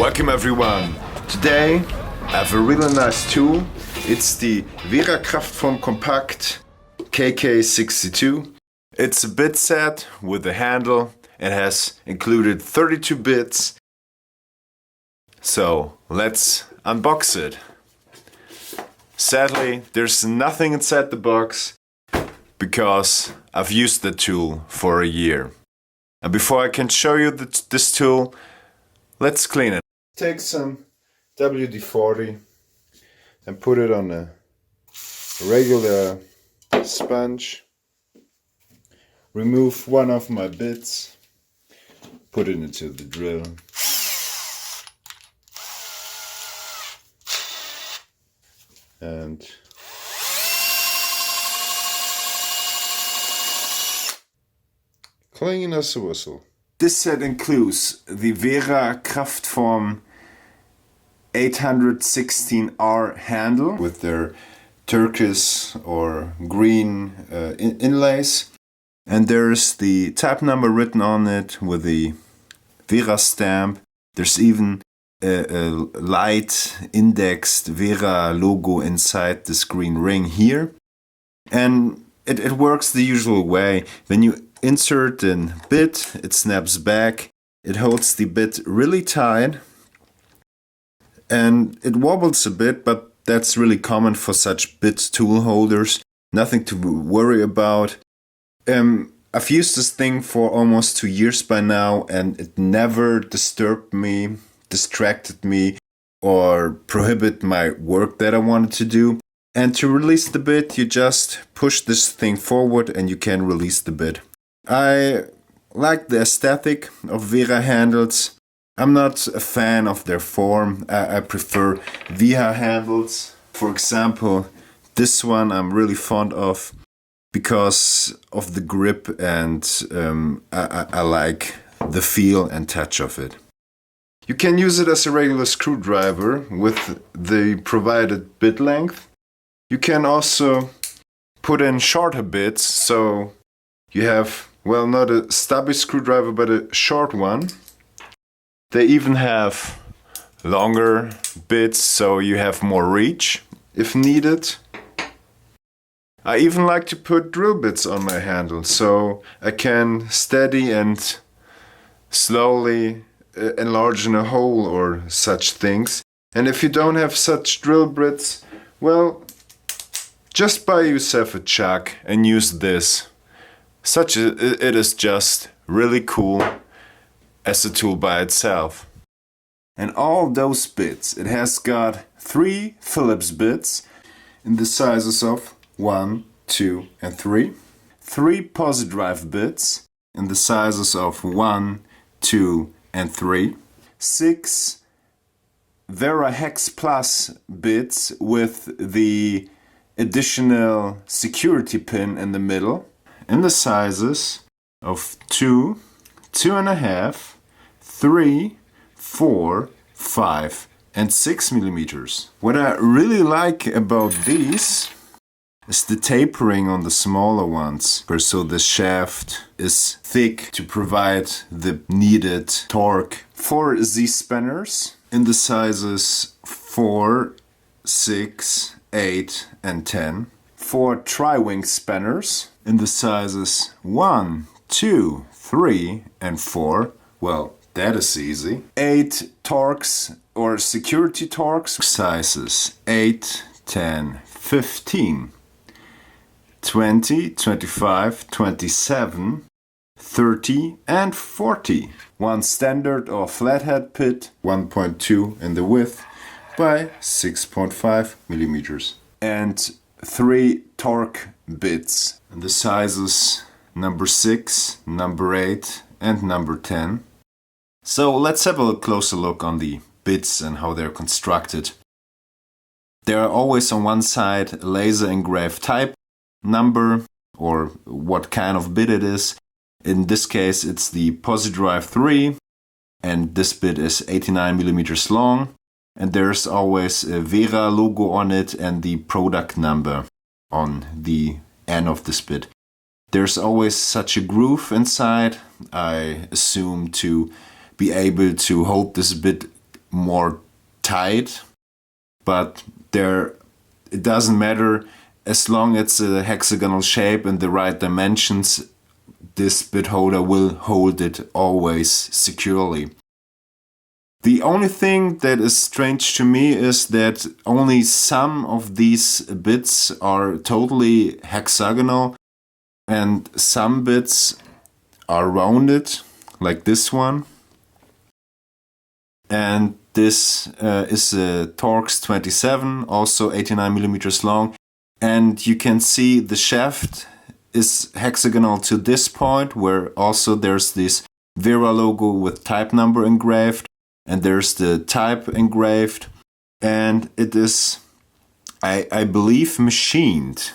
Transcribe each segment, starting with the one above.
Welcome everyone! Today I have a really nice tool. It's the Wera Kraftform Kompakt KK62. It's a bit set with a handle. It has included 32 bits. So let's unbox it. Sadly, there's nothing inside the box because I've used the tool for a year. And before I can show you this tool, let's clean it. Take some WD-40 and put it on a regular sponge. Remove one of my bits, put it into the drill. And clean as a whistle. This set includes the Wera Kraftform 816R handle with their turquoise or green inlays. And there's the type number written on it with the Wera stamp. There's even a light indexed Wera logo inside this green ring here. And it works the usual way. When you insert a bit, it snaps back. It holds the bit really tight. And it wobbles a bit, but that's really common for such bit tool holders. Nothing to worry about. I've used this thing for almost 2 years by now, and it never disturbed me, distracted me, or prohibited my work that I wanted to do. And to release the bit, you just push this thing forward and you can release the bit. I like the aesthetic of Wera handles. I'm not a fan of their form. I prefer Wera handles. For example, this one I'm really fond of because of the grip, and I like the feel and touch of it. You can use it as a regular screwdriver with the provided bit length. You can also put in shorter bits, so you have, well, not a stubby screwdriver, but a short one. They even have longer bits, so you have more reach if needed. I even like to put drill bits on my handle, so I can steady and slowly enlarge in a hole or such things. And if you don't have such drill bits, well, just buy yourself a chuck and use this. It is just really cool as a tool by itself. And all those bits, it has got 3 Phillips bits in the sizes of 1, 2 and 3. 3 Pozidrive bits in the sizes of 1, 2 and 3. 6 Wera Hex Plus bits with the additional security pin in the middle in the sizes of 2, 2.5, 3, 4, 5 and 6 millimeters. What I really like about these is the tapering on the smaller ones, so the shaft is thick to provide the needed torque. 4 Z-spanners in the sizes 4, 6, 8 and 10. 4 tri-wing spanners in the sizes 1, 2, 3 and 4. Well, that is easy. 8 Torx or security Torx sizes 8, 10, 15, 20, 25, 27, 30 and 40. 1 standard or flathead pit, 1.2 in the width by 6.5 millimeters. And 3 Torq bits in the sizes number 6, number 8 and number 10. So let's have a closer look on the bits and how they're constructed. There are always on one side a laser engraved type number or what kind of bit it is. In this case it's the Pozidrive 3 and this bit is 89 millimeters long, and there's always a Wera logo on it and the product number on the end of this bit. There's always such a groove inside, I assume, to be able to hold this bit more tight, but it doesn't matter as long as it's a hexagonal shape and the right dimensions. This bit holder will hold it always securely. The only thing that is strange to me is that only some of these bits are totally hexagonal and some bits are rounded, like this one. And this is a Torx 27, also 89 millimeters long. And you can see the shaft is hexagonal to this point, where also there's this Wera logo with type number engraved. And there's the type engraved, and it is, I believe, machined.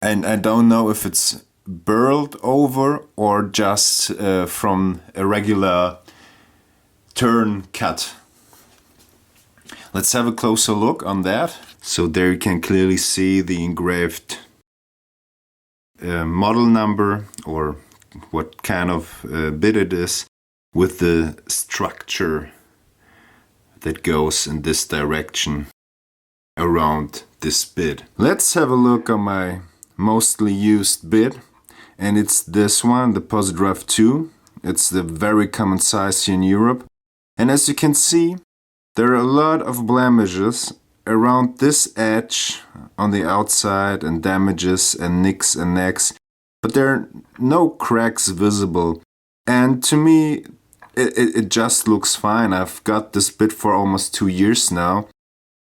And I don't know if it's burled over or just from a regular turn cut. Let's have a closer look on that. So there you can clearly see the engraved model number, or what kind of bit it is, with the structure that goes in this direction around this bit. Let's have a look on my mostly used bit, and it's this one, the Pozidrive 2. It's the very common size here in Europe, and as you can see, there are a lot of blemishes around this edge on the outside, and damages and nicks and necks, but there are no cracks visible. And to me, it just looks fine. I've got this bit for almost 2 years now.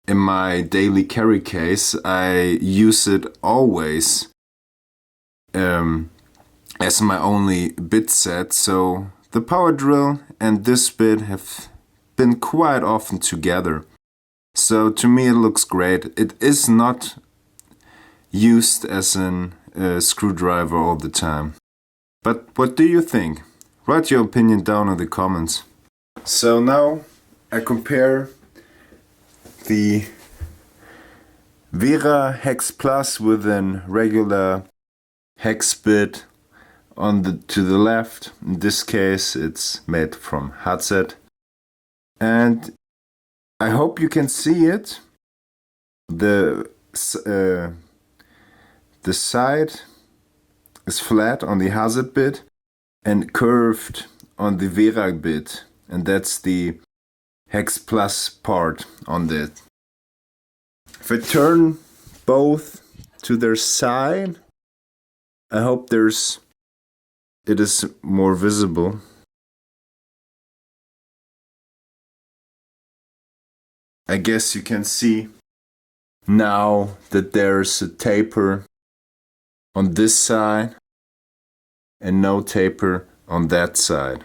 In my daily carry case, I use it always as my only bit set. So the power drill and this bit have been quite often together. So to me it looks great. It is not used as a screwdriver all the time. But what do you think? Write your opinion down in the comments. So now I compare the Wera Hex Plus with a regular hex bit to the left. In this case it's made from Hazet. And I hope you can see it. The side is flat on the Hazet bit and curved on the Wera bit, and that's the Hex Plus part on that. If I turn both to their side, I hope it is more visible. I guess you can see now that there's a taper on this side and no taper on that side.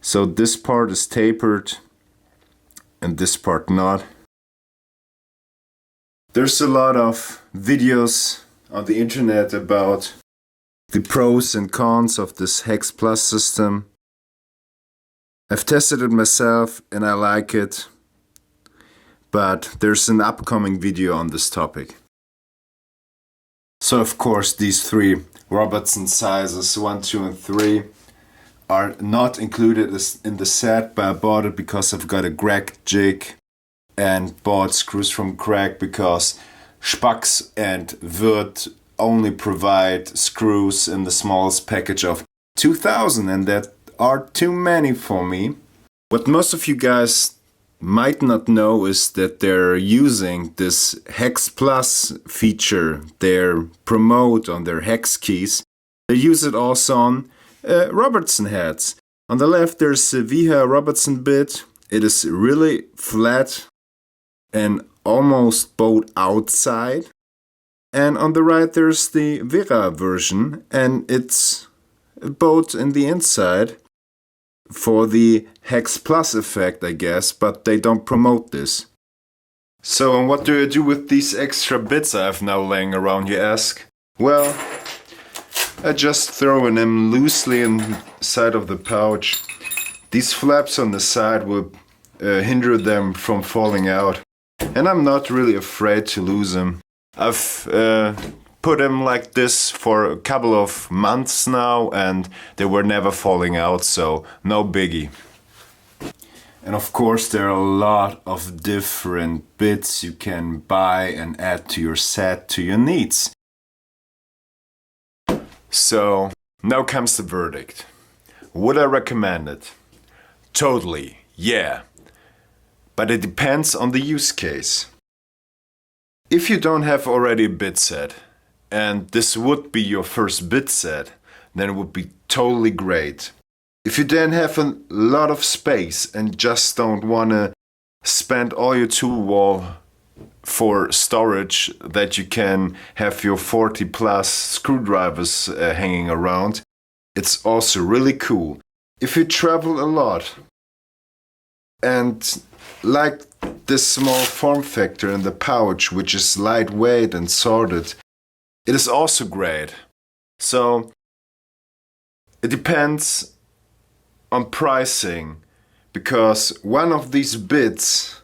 So this part is tapered and this part not. There's a lot of videos on the internet about the pros and cons of this Hex Plus system. I've tested it myself and I like it, but there's an upcoming video on this topic. So of course these three Robertson sizes 1, 2 and 3 are not included in the set, but I bought it because I've got a crack jig and bought screws from Crack because Spax and Wirth only provide screws in the smallest package of 2000, and that are too many for me. What most of you guys might not know is that they're using this Hex Plus feature they promote on their hex keys. They use it also on Robertson heads. On the left there's a Wera Robertson bit. It is really flat and almost bowed outside. And on the right there's the Wera version, and it's bowed in the inside for the Hex Plus effect, I guess, but they don't promote this. So, and what do I do with these extra bits I have now laying around, you ask? Well, I just throw them loosely inside of the pouch. These flaps on the side will hinder them from falling out, and I'm not really afraid to lose them. I've put them like this for a couple of months now and they were never falling out, so no biggie. And of course there are a lot of different bits you can buy and add to your set to your needs. So now comes the verdict. Would I recommend it? Totally, yeah. But it depends on the use case. If you don't have already a bit set, and this would be your first bit set, then it would be totally great. If you then have a lot of space and just don't want to spend all your tool wall for storage that you can have your 40 plus screwdrivers hanging around, it's also really cool. If you travel a lot and like this small form factor in the pouch, which is lightweight and sorted, it is also great. So it depends on pricing, because one of these bits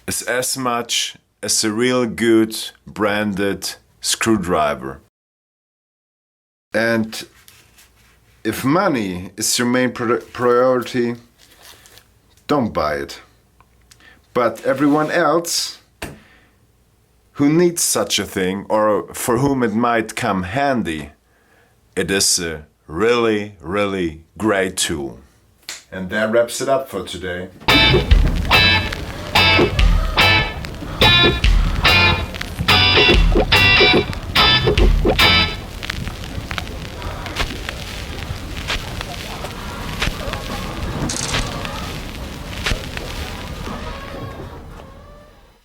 is as much as a real good branded screwdriver. And if money is your main priority, don't buy it. But everyone else who needs such a thing, or for whom it might come handy, it is a really, really great tool. And that wraps it up for today.